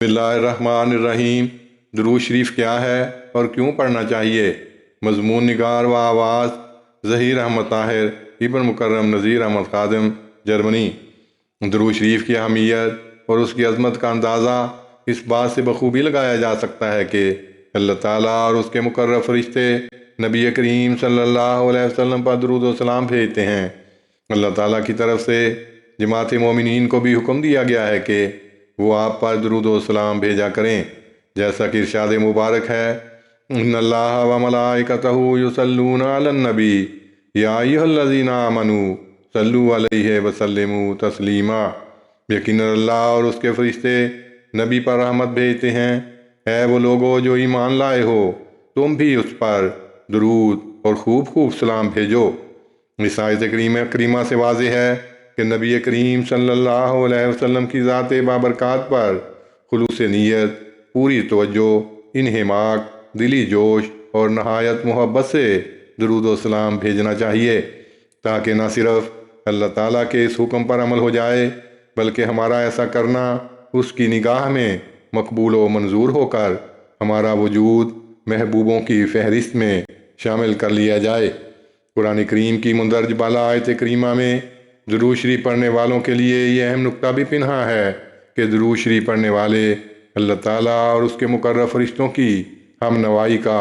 بسم اللہ الرحمن الرحیم۔ درود شریف کیا ہے اور کیوں پڑھنا چاہیے؟ مضمون نگار و آواز ظہیر احمد طاہر، ابن مکرم نذیر احمد خادم، جرمنی۔ درود شریف کی اہمیت اور اس کی عظمت کا اندازہ اس بات سے بخوبی لگایا جا سکتا ہے کہ اللہ تعالیٰ اور اس کے مقرب فرشتے نبی کریم صلی اللہ علیہ وسلم پر درود و سلام بھیجتے ہیں۔ اللہ تعالیٰ کی طرف سے جماعت مومنین کو بھی حکم دیا گیا ہے کہ وہ آپ پر درود و سلام بھیجا کریں، جیسا کہ ارشاد مبارک ہے، ان اللہ و ملائکتہ یصلون علی النبی یا ایھا الذین آمنوا صلوا علیہ وسلموا تسلیما۔ یقیناً اللہ اور اس کے فرشتے نبی پر رحمت بھیجتے ہیں۔ اے وہ لوگو جو ایمان لائے ہو، تم بھی اس پر درود اور خوب خوب سلام بھیجو۔ اس آیت کریمہ سے واضح ہے کہ نبی کریم صلی اللہ علیہ وسلم کی ذات بابرکات پر خلوص نیت، پوری توجہ، انہماک، دلی جوش اور نہایت محبت سے درود و سلام بھیجنا چاہیے، تاکہ نہ صرف اللہ تعالیٰ کے اس حکم پر عمل ہو جائے بلکہ ہمارا ایسا کرنا اس کی نگاہ میں مقبول و منظور ہو کر ہمارا وجود محبوبوں کی فہرست میں شامل کر لیا جائے۔ قرآن کریم کی مندرج بالا آیت کریمہ میں درود شریف پڑھنے والوں کے لیے یہ اہم نکتہ بھی پنہا ہے کہ درود شریف پڑھنے والے اللہ تعالیٰ اور اس کے مقرب فرشتوں کی ہم نوائی کا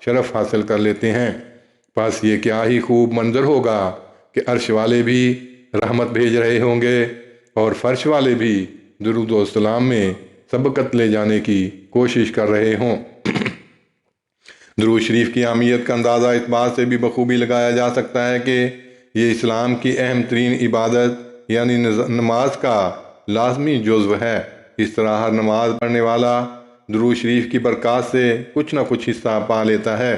شرف حاصل کر لیتے ہیں۔ پس یہ کیا ہی خوب منظر ہوگا کہ عرش والے بھی رحمت بھیج رہے ہوں گے اور فرش والے بھی درود و سلام میں سبقت لے جانے کی کوشش کر رہے ہوں۔ درود شریف کی اہمیت کا اندازہ اس بات سے بھی بخوبی لگایا جا سکتا ہے کہ یہ اسلام کی اہم ترین عبادت یعنی نماز کا لازمی جزو ہے۔ اس طرح ہر نماز پڑھنے والا درود شریف کی برکات سے کچھ نہ کچھ حصہ پا لیتا ہے۔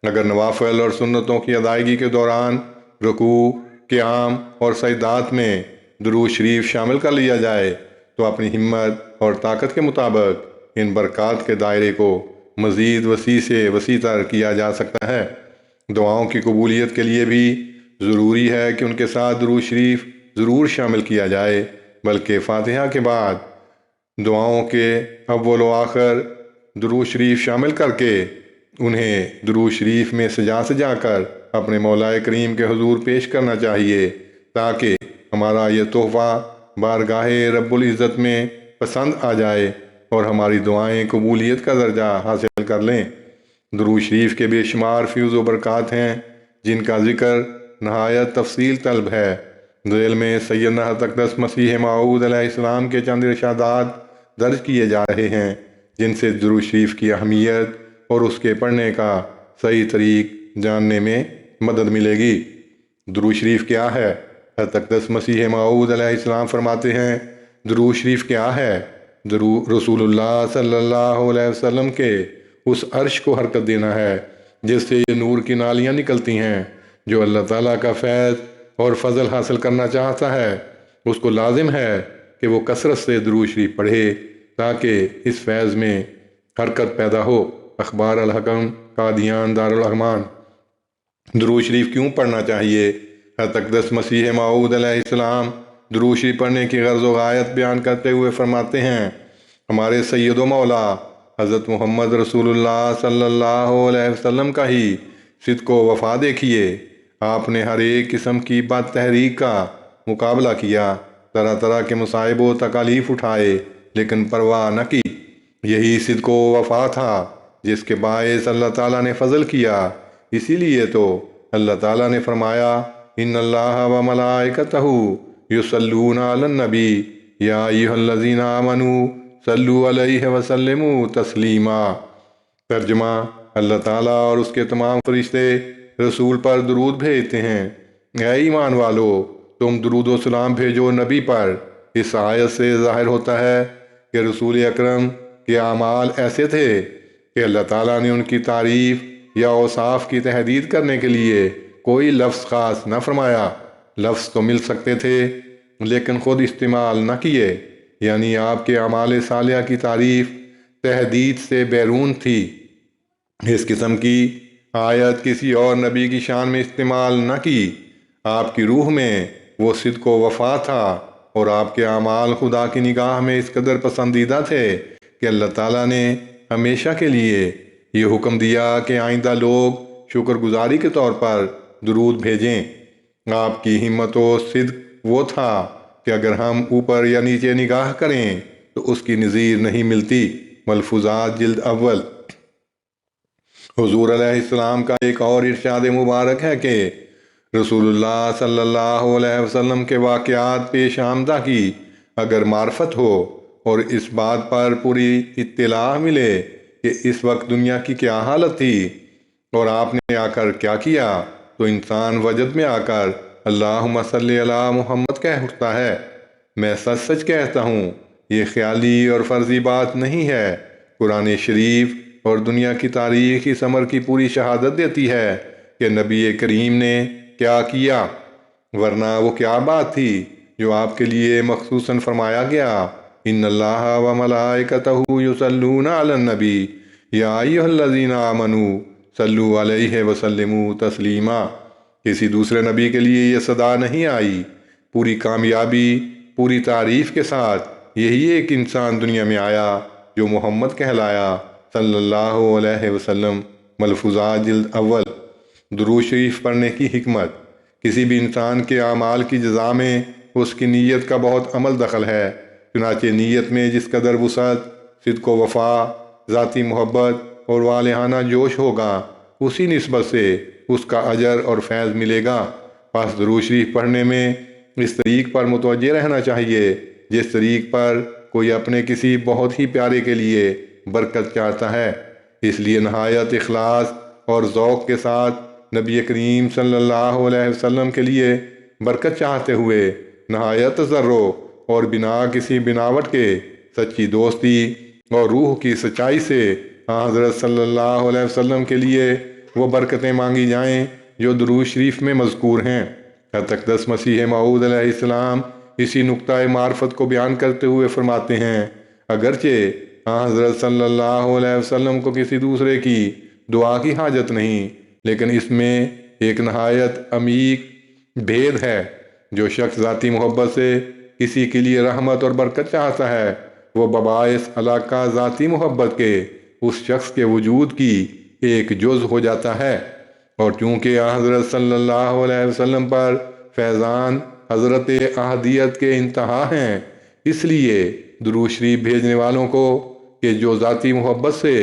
اگر نوافل اور سنتوں کی ادائیگی کے دوران رکوع، قیام اور سجدات میں درود شریف شامل کر لیا جائے تو اپنی ہمت اور طاقت کے مطابق ان برکات کے دائرے کو مزید وسیع سے وسیع تر کیا جا سکتا ہے۔ دعاؤں کی قبولیت کے لیے بھی ضروری ہے کہ ان کے ساتھ درود شریف ضرور شامل کیا جائے، بلکہ فاتحہ کے بعد دعاؤں کے اول و آخر درود شریف شامل کر کے انہیں درود شریف میں سجا کر اپنے مولا کریم کے حضور پیش کرنا چاہیے، تاکہ ہمارا یہ تحفہ بارگاہ رب العزت میں پسند آ جائے اور ہماری دعائیں قبولیت کا درجہ حاصل کر لیں۔ درود شریف کے بے شمار فیوز و برکات ہیں جن کا ذکر نہایت تفصیل طلب ہے۔ ذیل میں سیدنا حضرت اقدس مسیح موعود علیہ السلام کے چند ارشادات درج کیے جا رہے ہیں، جن سے درود شریف کی اہمیت اور اس کے پڑھنے کا صحیح طریق جاننے میں مدد ملے گی۔ درود شریف کیا ہے؟ حضرت اقدس مسیح موعود علیہ السلام فرماتے ہیں، درود شریف کیا ہے؟ رسول اللہ صلی اللہ علیہ وسلم کے اس عرش کو حرکت دینا ہے جس سے یہ نور کی نالیاں نکلتی ہیں۔ جو اللہ تعالیٰ کا فیض اور فضل حاصل کرنا چاہتا ہے اس کو لازم ہے کہ وہ کثرت سے درود شریف پڑھے تاکہ اس فیض میں حرکت پیدا ہو۔ اخبار الحکم، قادیان، دارالرحمان۔ درود شریف کیوں پڑھنا چاہیے؟ حضرت اقدس مسیح موعود علیہ السلام درود شریف پڑھنے کی غرض و غایت بیان کرتے ہوئے فرماتے ہیں، ہمارے سید و مولا حضرت محمد رسول اللہ صلی اللہ علیہ وسلم کا ہی صدق و وفا دیکھیے۔ آپ نے ہر ایک قسم کی بد تحریک کا مقابلہ کیا، طرح طرح کے مصائب و تکالیف اٹھائے، لیکن پرواہ نہ کی۔ یہی صدق و وفا تھا جس کے باعث اللہ تعالیٰ نے فضل کیا۔ اسی لیے تو اللہ تعالیٰ نے فرمایا، ان اللہ و ملائکتہ یصلون علی النبی یا ایھا الذین آمنوا صلوا علیہ وسلموا تسلیما۔ ترجمہ، اللہ تعالیٰ اور اس کے تمام فرشتے رسول پر درود بھیجتے ہیں۔ اے ایمان والو، تم درود و سلام بھیجو نبی پر۔ اس آیت سے ظاہر ہوتا ہے کہ رسول اکرم کے اعمال ایسے تھے کہ اللہ تعالیٰ نے ان کی تعریف یا اوصاف کی تحدید کرنے کے لیے کوئی لفظ خاص نہ فرمایا۔ لفظ تو مل سکتے تھے لیکن خود استعمال نہ کیے، یعنی آپ کے اعمال صالحہ کی تعریف تحدید سے بیرون تھی۔ اس قسم کی آیت کسی اور نبی کی شان میں استعمال نہ کی۔ آپ کی روح میں وہ صدق و وفا تھا اور آپ کے اعمال خدا کی نگاہ میں اس قدر پسندیدہ تھے کہ اللہ تعالیٰ نے ہمیشہ کے لیے یہ حکم دیا کہ آئندہ لوگ شکر گزاری کے طور پر درود بھیجیں۔ آپ کی ہمت و صدق وہ تھا کہ اگر ہم اوپر یا نیچے نگاہ کریں تو اس کی نظیر نہیں ملتی۔ ملفوظات جلد اول۔ حضور علیہ السلام کا ایک اور ارشاد مبارک ہے کہ رسول اللہ صلی اللہ علیہ وسلم کے واقعات پیش آمدہ کی اگر معرفت ہو اور اس بات پر پوری اطلاع ملے کہ اس وقت دنیا کی کیا حالت تھی اور آپ نے آ کر کیا کیا، تو انسان وجد میں آ کر اللہم صلی علی محمد کہہ اٹھتا ہے۔ میں سچ سچ کہتا ہوں یہ خیالی اور فرضی بات نہیں ہے۔ قرآن شریف اور دنیا کی تاریخ اس امر کی پوری شہادت دیتی ہے کہ نبی کریم نے کیا کیا، ورنہ وہ کیا بات تھی جو آپ کے لیے مخصوصاً فرمایا گیا، ان اللہ و ملائکتہ یصلون علی النبی یا ایھا الذین آمنوا صلوا علیہ وسلموا تسلیما۔ کسی دوسرے نبی کے لیے یہ صدا نہیں آئی۔ پوری کامیابی، پوری تعریف کے ساتھ یہی ایک انسان دنیا میں آیا جو محمد کہلایا صلی اللہ علیہ وسلم۔ ملفوظات جلد اول۔ درود شریف پڑھنے کی حکمت۔ کسی بھی انسان کے اعمال کی جزا میں اس کی نیت کا بہت عمل دخل ہے، چنانچہ نیت میں جس قدر وسعت، صدق و وفا، ذاتی محبت اور والہانہ جوش ہوگا، اسی نسبت سے اس کا اجر اور فیض ملے گا۔ پس درود شریف پڑھنے میں اس طریق پر متوجہ رہنا چاہیے جس طریق پر کوئی اپنے کسی بہت ہی پیارے کے لیے برکت چاہتا ہے۔ اس لیے نہایت اخلاص اور ذوق کے ساتھ نبی کریم صلی اللہ علیہ وسلم کے لیے برکت چاہتے ہوئے نہایت تضرع اور بنا کسی بناوٹ کے سچی دوستی اور روح کی سچائی سے حضرت صلی اللہ علیہ وسلم کے لیے وہ برکتیں مانگی جائیں جو درود شریف میں مذکور ہیں۔ اقدس مسیح موعود علیہ السلام اسی نقطۂ معرفت کو بیان کرتے ہوئے فرماتے ہیں، اگرچہ حضرت صلی اللہ علیہ وسلم کو کسی دوسرے کی دعا کی حاجت نہیں، لیکن اس میں ایک نہایت عمیق بھید ہے۔ جو شخص ذاتی محبت سے کسی کے لیے رحمت اور برکت چاہتا ہے، وہ بباعث علاقہ ذاتی محبت کے اس شخص کے وجود کی ایک جز ہو جاتا ہے۔ اور چونکہ حضرت صلی اللہ علیہ وسلم پر فیضان حضرت احدیت کے انتہا ہیں، اس لیے درود شریف بھیجنے والوں کو کہ جو ذاتی محبت سے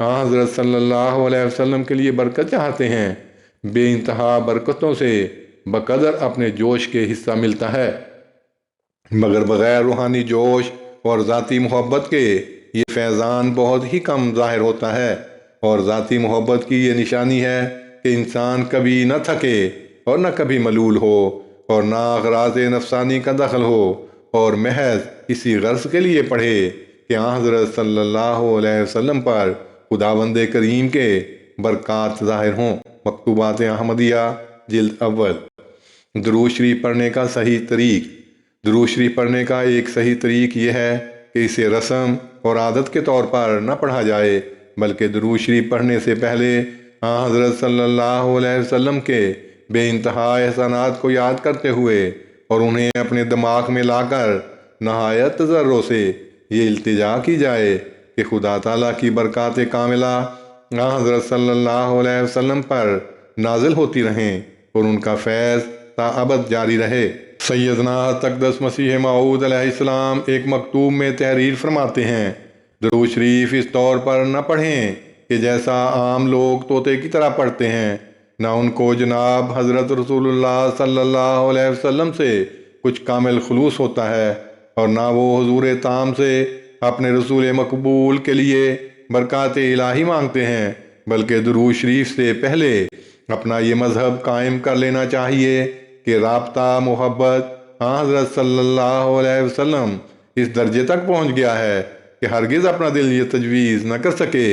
حضرت صلی اللہ علیہ وسلم کے لیے برکت چاہتے ہیں، بے انتہا برکتوں سے بقدر اپنے جوش کے حصہ ملتا ہے، مگر بغیر روحانی جوش اور ذاتی محبت کے یہ فیضان بہت ہی کم ظاہر ہوتا ہے۔ اور ذاتی محبت کی یہ نشانی ہے کہ انسان کبھی نہ تھکے اور نہ کبھی ملول ہو اور نہ اغراض نفسانی کا دخل ہو، اور محض اسی غرض کے لیے پڑھے کہ حضرت صلی اللہ علیہ وسلم پر خداوند کریم کے برکات ظاہر ہوں۔ مکتوبات احمدیہ جلد اول۔ درود شریف پڑھنے کا صحیح طریق۔ درود شریف پڑھنے کا ایک صحیح طریق یہ ہے کہ اسے رسم اور عادت کے طور پر نہ پڑھا جائے، بلکہ درود شریف پڑھنے سے پہلے حضرت صلی اللہ علیہ وسلم کے بے انتہا احسانات کو یاد کرتے ہوئے اور انہیں اپنے دماغ میں لا کر نہایت تضرع سے یہ التجا کی جائے کہ خدا تعالیٰ کی برکات کاملہ حضرت صلی اللہ علیہ وسلم پر نازل ہوتی رہیں اور ان کا فیض تا ابد جاری رہے۔ سیدنا اقدس مسیح موعود علیہ السلام ایک مکتوب میں تحریر فرماتے ہیں، درود شریف اس طور پر نہ پڑھیں کہ جیسا عام لوگ طوطے کی طرح پڑھتے ہیں، نہ ان کو جناب حضرت رسول اللہ صلی اللہ علیہ وسلم سے کچھ کامل خلوص ہوتا ہے، اور نہ وہ حضور تام سے اپنے رسول مقبول کے لیے برکات الہی مانگتے ہیں، بلکہ درود شریف سے پہلے اپنا یہ مذہب قائم کر لینا چاہیے کہ رابطہ محبت حضرت صلی اللہ علیہ وسلم اس درجے تک پہنچ گیا ہے کہ ہرگز اپنا دل یہ تجویز نہ کر سکے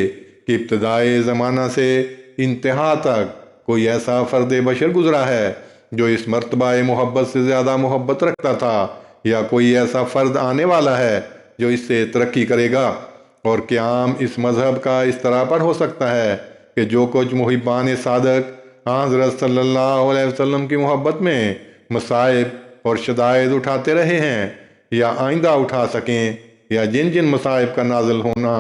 کہ ابتدائے زمانہ سے انتہا تک کوئی ایسا فرد بشر گزرا ہے جو اس مرتبہ محبت سے زیادہ محبت رکھتا تھا، یا کوئی ایسا فرد آنے والا ہے جو اس سے ترقی کرے گا، اور قیام اس مذہب کا اس طرح پر ہو سکتا ہے کہ جو کچھ محبان صادق حضرت صلی اللہ علیہ وسلم کی محبت میں مصائب اور شدائد اٹھاتے رہے ہیں یا آئندہ اٹھا سکیں، یا جن جن مصائب کا نازل ہونا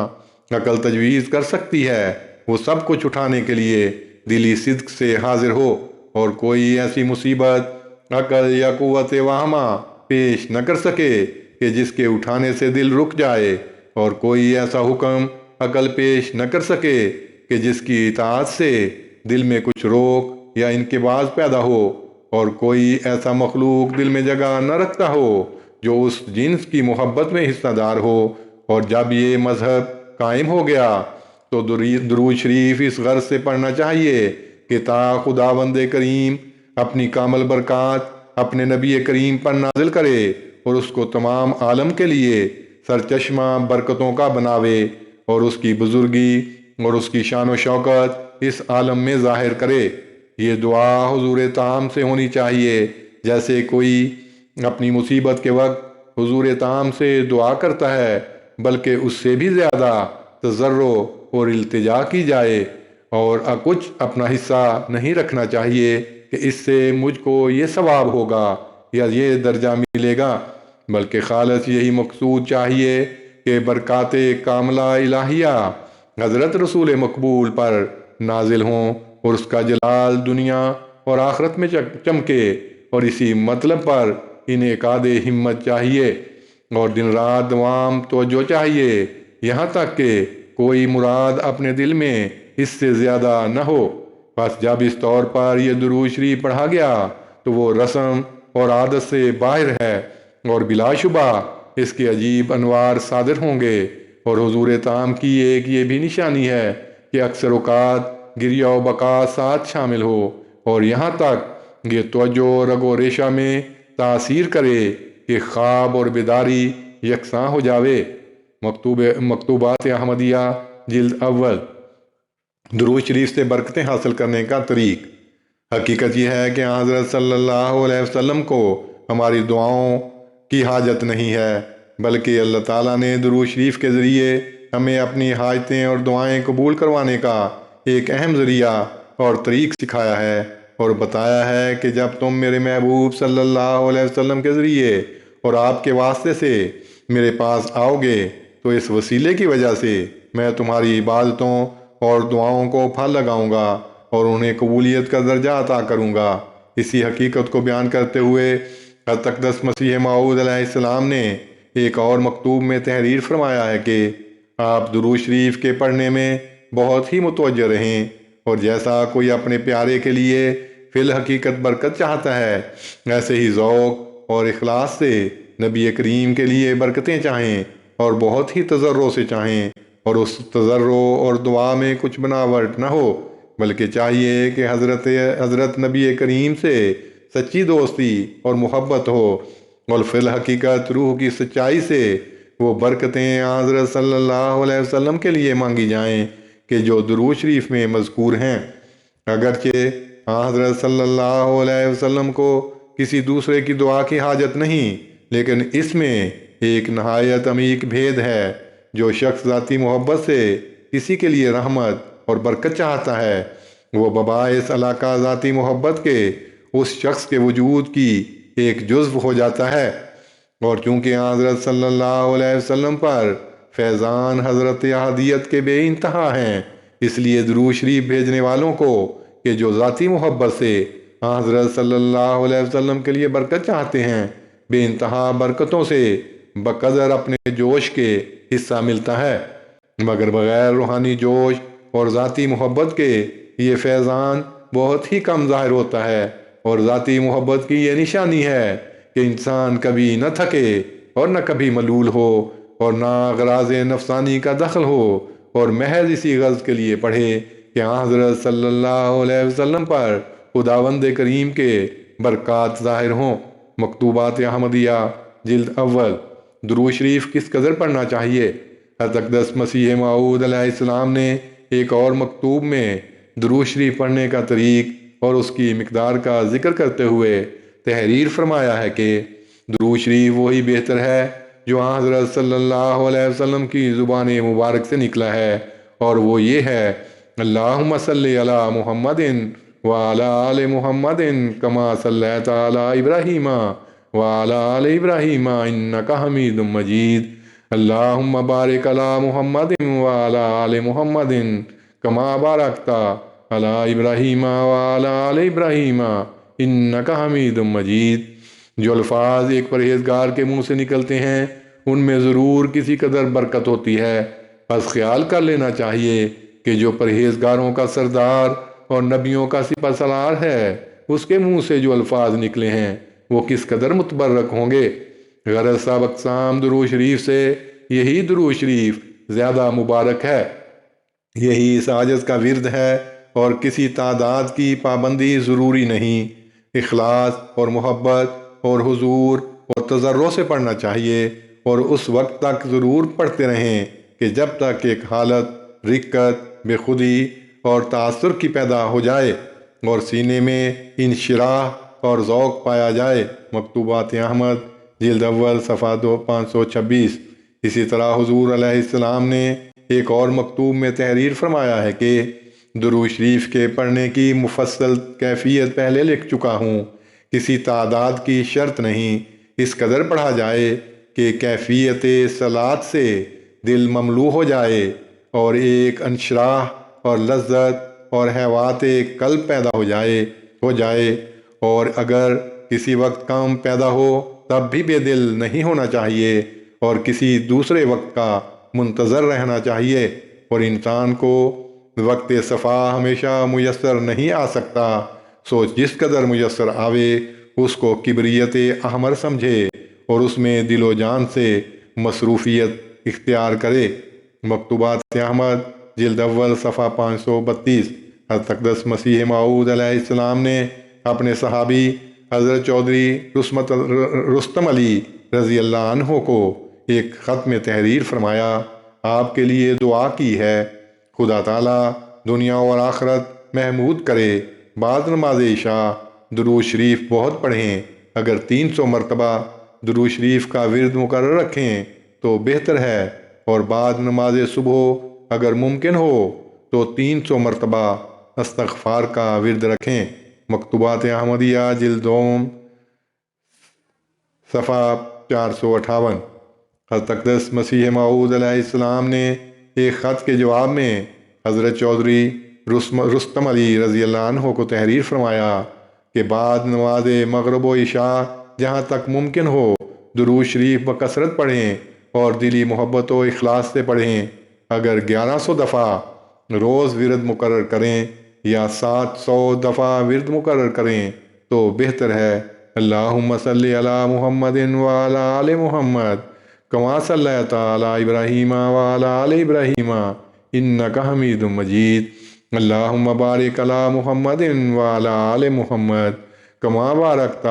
عقل تجویز کر سکتی ہے وہ سب کچھ اٹھانے کے لیے دلی صدق سے حاضر ہو، اور کوئی ایسی مصیبت عقل یا قوت واہمہ پیش نہ کر سکے کہ جس کے اٹھانے سے دل رک جائے، اور کوئی ایسا حکم عقل پیش نہ کر سکے کہ جس کی اطاعت سے دل میں کچھ روک یا انقباض پیدا ہو، اور کوئی ایسا مخلوق دل میں جگہ نہ رکھتا ہو جو اس جنس کی محبت میں حصہ دار ہو۔ اور جب یہ مذہب قائم ہو گیا تو درود شریف اس غرض سے پڑھنا چاہیے کہ تا خداوند کریم اپنی کامل برکات اپنے نبی کریم پر نازل کرے اور اس کو تمام عالم کے لیے سرچشمہ برکتوں کا بناوے، اور اس کی بزرگی اور اس کی شان و شوکت اس عالم میں ظاہر کرے۔ یہ دعا حضور تام سے ہونی چاہیے جیسے کوئی اپنی مصیبت کے وقت حضور تام سے دعا کرتا ہے، بلکہ اس سے بھی زیادہ تضرع اور التجا کی جائے، اور کچھ اپنا حصہ نہیں رکھنا چاہیے کہ اس سے مجھ کو یہ ثواب ہوگا یا یہ درجہ ملے گا، بلکہ خالص یہی مقصود چاہیے کہ برکات کاملہ الہیہ حضرت رسول مقبول پر نازل ہوں اور اس کا جلال دنیا اور آخرت میں چمکے، اور اسی مطلب پر انعقاد ہمت چاہیے اور دن رات دوام توجہ چاہیے، یہاں تک کہ کوئی مراد اپنے دل میں اس سے زیادہ نہ ہو۔ بس جب اس طور پر یہ درود شریف پڑھا گیا تو وہ رسم اور عادت سے باہر ہے، اور بلا شبہ اس کے عجیب انوار صادر ہوں گے۔ اور حضور تام کی ایک یہ بھی نشانی ہے کہ اکثر اوقات گریہ و بقا ساتھ شامل ہو، اور یہاں تک یہ توجہ رگ و ریشہ میں تاثیر کرے کہ خواب اور بیداری یکساں ہو جاوے۔ مکتوبات احمدیہ جلد اول۔ درود شریف سے برکتیں حاصل کرنے کا طریق۔ حقیقت یہ ہے کہ حضرت صلی اللہ علیہ وسلم کو ہماری دعاؤں کی حاجت نہیں ہے، بلکہ اللہ تعالیٰ نے درود شریف کے ذریعے ہمیں اپنی حاجتیں اور دعائیں قبول کروانے کا ایک اہم ذریعہ اور طریق سکھایا ہے، اور بتایا ہے کہ جب تم میرے محبوب صلی اللہ علیہ وسلم کے ذریعے اور آپ کے واسطے سے میرے پاس آؤ گے تو اس وسیلے کی وجہ سے میں تمہاری عبادتوں اور دعاؤں کو پھل لگاؤں گا اور انہیں قبولیت کا درجہ عطا کروں گا۔ اسی حقیقت کو بیان کرتے ہوئے حضرت اقدس مسیح موعود علیہ السلام نے ایک اور مکتوب میں تحریر فرمایا ہے کہ آپ درود شریف کے پڑھنے میں بہت ہی متوجہ رہیں، اور جیسا کوئی اپنے پیارے کے لیے فی الحقیقت برکت چاہتا ہے، ایسے ہی ذوق اور اخلاص سے نبی کریم کے لیے برکتیں چاہیں، اور بہت ہی تضرع سے چاہیں، اور اس تضرع اور دعا میں کچھ بناوٹ نہ ہو، بلکہ چاہیے کہ حضرت نبی کریم سے سچی دوستی اور محبت ہو، اور فی الحقیقت روح کی سچائی سے وہ برکتیں حضرت صلی اللہ علیہ وسلم کے لیے مانگی جائیں کہ جو درود شریف میں مذکور ہیں۔ اگرچہ حضرت صلی اللہ علیہ وسلم کو کسی دوسرے کی دعا کی حاجت نہیں، لیکن اس میں ایک نہایت عمیق بھید ہے۔ جو شخص ذاتی محبت سے کسی کے لیے رحمت اور برکت چاہتا ہے، وہ بباعث علاقہ ذاتی محبت کے اس شخص کے وجود کی ایک جزو ہو جاتا ہے، اور چونکہ حضرت صلی اللہ علیہ وسلم پر فیضان حضرت احدیت کے بے انتہا ہیں، اس لیے درود شریف بھیجنے والوں کو کہ جو ذاتی محبت سے حضرت صلی اللہ علیہ وسلم کے لیے برکت چاہتے ہیں، بے انتہا برکتوں سے بقدر اپنے جوش کے حصہ ملتا ہے، مگر بغیر روحانی جوش اور ذاتی محبت کے یہ فیضان بہت ہی کم ظاہر ہوتا ہے۔ اور ذاتی محبت کی یہ نشانی ہے کہ انسان کبھی نہ تھکے اور نہ کبھی ملول ہو، اور نہ اغراض نفسانی کا دخل ہو، اور محض اسی غرض کے لیے پڑھے کہ حضرت صلی اللہ علیہ وسلم پر خداوند کریم کے برکات ظاہر ہوں۔ مکتوبات احمدیہ جلد اول۔ درود شریف کس قدر پڑھنا چاہیے؟ حضرت اقدس مسیح موعود علیہ السلام نے ایک اور مکتوب میں درود شریف پڑھنے کا طریق اور اس کی مقدار کا ذکر کرتے ہوئے تحریر فرمایا ہے کہ درود شریف وہی بہتر ہے جو حضرت صلی اللہ علیہ وسلم کی زبان مبارک سے نکلا ہے، اور وہ یہ ہے: اللہم صلی علی محمد وعلی آل محمد کما صلیت علی ابراہیم وعلی آل ابراہیم انک حمید مجید۔ اللہم بارک علی محمد وعلی آل محمد کما بارکت علی ابراہیم وعلی آل ابراہیم انک حمید مجید۔ جو الفاظ ایک پرہیزگار کے منہ سے نکلتے ہیں ان میں ضرور کسی قدر برکت ہوتی ہے، بس خیال کر لینا چاہیے کہ جو پرہیزگاروں کا سردار اور نبیوں کا سپہ سالار ہے اس کے منہ سے جو الفاظ نکلے ہیں وہ کس قدر متبرک ہوں گے۔ غرض سب اقسام درود شریف سے یہی درود شریف زیادہ مبارک ہے، یہی اس عاجز کا ورد ہے اور کسی تعداد کی پابندی ضروری نہیں۔ اخلاص اور محبت اور حضور اور تضرع سے پڑھنا چاہیے اور اس وقت تک ضرور پڑھتے رہیں کہ جب تک ایک حالت رقت بے خودی اور تاثر کی پیدا ہو جائے اور سینے میں انشراح اور ذوق پایا جائے۔ مکتوبات احمد جلد اول صفحہ 526۔ اسی طرح حضور علیہ السلام نے ایک اور مکتوب میں تحریر فرمایا ہے کہ درود شریف کے پڑھنے کی مفصل کیفیت پہلے لکھ چکا ہوں، کسی تعداد کی شرط نہیں، اس قدر پڑھا جائے کہ کیفیت صلاۃ سے دل مملو ہو جائے اور ایک انشراح اور لذت اور حیوات قلب پیدا ہو جائے اور اگر کسی وقت کم پیدا ہو تب بھی بے دل نہیں ہونا چاہیے اور کسی دوسرے وقت کا منتظر رہنا چاہیے، اور انسان کو وقت صفا ہمیشہ میسر نہیں آ سکتا، سو جس قدر میسر آوے اس کو کبریت احمر سمجھے اور اس میں دل و جان سے مصروفیت اختیار کرے۔ مکتوبات احمد جلد اول صفحہ 532۔ حضرت اقدس مسیح موعود علیہ السلام نے اپنے صحابی حضرت چودھری رستم علی رضی اللہ عنہ کو ایک خط میں تحریر فرمایا، آپ کے لیے دعا کی ہے، خدا تعالیٰ دنیا اور آخرت محمود کرے۔ بعد نماز عشاء درود شریف بہت پڑھیں، اگر 300 مرتبہ درود شریف کا ورد مقرر رکھیں تو بہتر ہے، اور بعد نماز صبح اگر ممکن ہو تو 300 مرتبہ استغفار کا ورد رکھیں۔ مکتوبات احمدیہ جلد دوم صفحہ 458۔ حضرت اقدس مسیح موعود علیہ السلام نے ایک خط کے جواب میں حضرت چودھری رستم علی رضی اللہ عنہ کو تحریر فرمایا کہ بعد نماز مغرب و عشاء جہاں تک ممکن ہو درود شریف بکثرت پڑھیں اور دلی محبت و اخلاص سے پڑھیں۔ اگر 1100 دفعہ روز ورد مقرر کریں یا 700 دفعہ ورد مقرر کریں تو بہتر ہے۔ اللہم صلی علی محمد وعلی آل محمد کما صلیت علی ابراہیم وعلی آل ابراہیم انک حمید مجید۔ اللہم بارک علی محمد وعلی آل محمد کما بارکت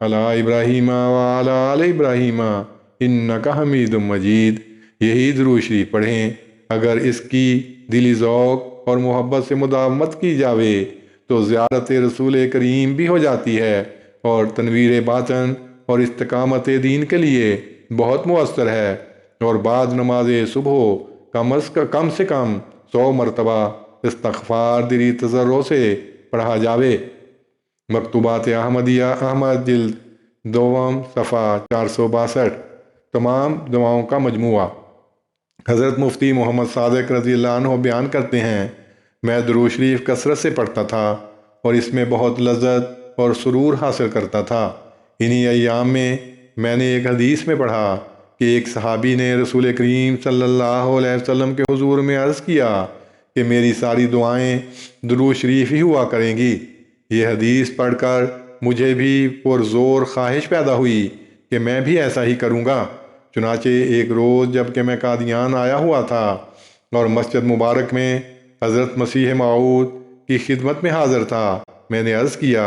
علی ابراہیم وعلی آل ابراہیم انک حمید مجید۔ یہی درود شریف پڑھیں، اگر اس کی دلی ذوق اور محبت سے مداومت کی جاوے تو زیارت رسول کریم بھی ہو جاتی ہے اور تنویر باطن اور استقامت دین کے لیے بہت مؤثر ہے۔ اور بعد نماز صبح کم سے کم 100 مرتبہ استغفار دلی تضرع سے پڑھا جاوے۔ مکتوبات احمدیہ احمد جلد دوم صفحہ 462۔ تمام دعاؤں کا مجموعہ۔ حضرت مفتی محمد صادق رضی اللہ عنہ بیان کرتے ہیں، میں درود شریف کثرت سے پڑھتا تھا اور اس میں بہت لذت اور سرور حاصل کرتا تھا۔ انہی ایام میں میں نے ایک حدیث میں پڑھا کہ ایک صحابی نے رسول کریم صلی اللہ علیہ وسلم کے حضور میں عرض کیا کہ میری ساری دعائیں درود شریف ہی ہوا کریں گی۔ یہ حدیث پڑھ کر مجھے بھی پرزور خواہش پیدا ہوئی کہ میں بھی ایسا ہی کروں گا۔ چنانچہ ایک روز جب کہ میں قادیان آیا ہوا تھا اور مسجد مبارک میں حضرت مسیح موعود کی خدمت میں حاضر تھا، میں نے عرض کیا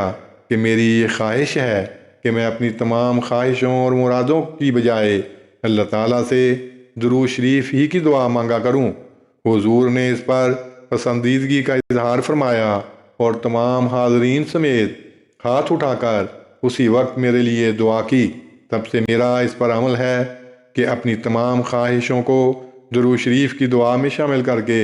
کہ میری یہ خواہش ہے کہ میں اپنی تمام خواہشوں اور مرادوں کی بجائے اللہ تعالیٰ سے درود شریف ہی کی دعا مانگا کروں۔ حضور نے اس پر پسندیدگی کا اظہار فرمایا اور تمام حاضرین سمیت ہاتھ اٹھا کر اسی وقت میرے لیے دعا کی۔ تب سے میرا اس پر عمل ہے کہ اپنی تمام خواہشوں کو درود شریف کی دعا میں شامل کر کے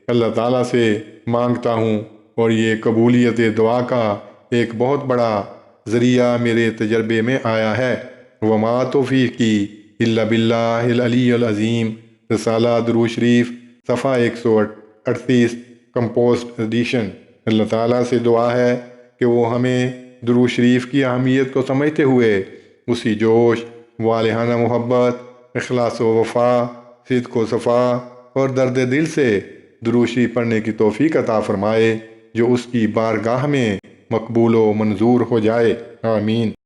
اللہ تعالیٰ سے مانگتا ہوں، اور یہ قبولیت دعا کا ایک بہت بڑا ذریعہ میرے تجربے میں آیا ہے۔ وما توفیقی الا باللہ العلی العظیم، رسالہ درود شریف، صفحہ 138، کمپوسٹ ایڈیشن۔ اللہ تعالیٰ سے دعا ہے کہ وہ ہمیں درود شریف کی اہمیت کو سمجھتے ہوئے اسی جوش، والہانہ محبت، اخلاص و وفا، صدق و صفا اور درد دل سے درود شریف پڑھنے کی توفیق عطا فرمائے جو اس کی بارگاہ میں مقبول و منظور ہو جائے۔ آمین۔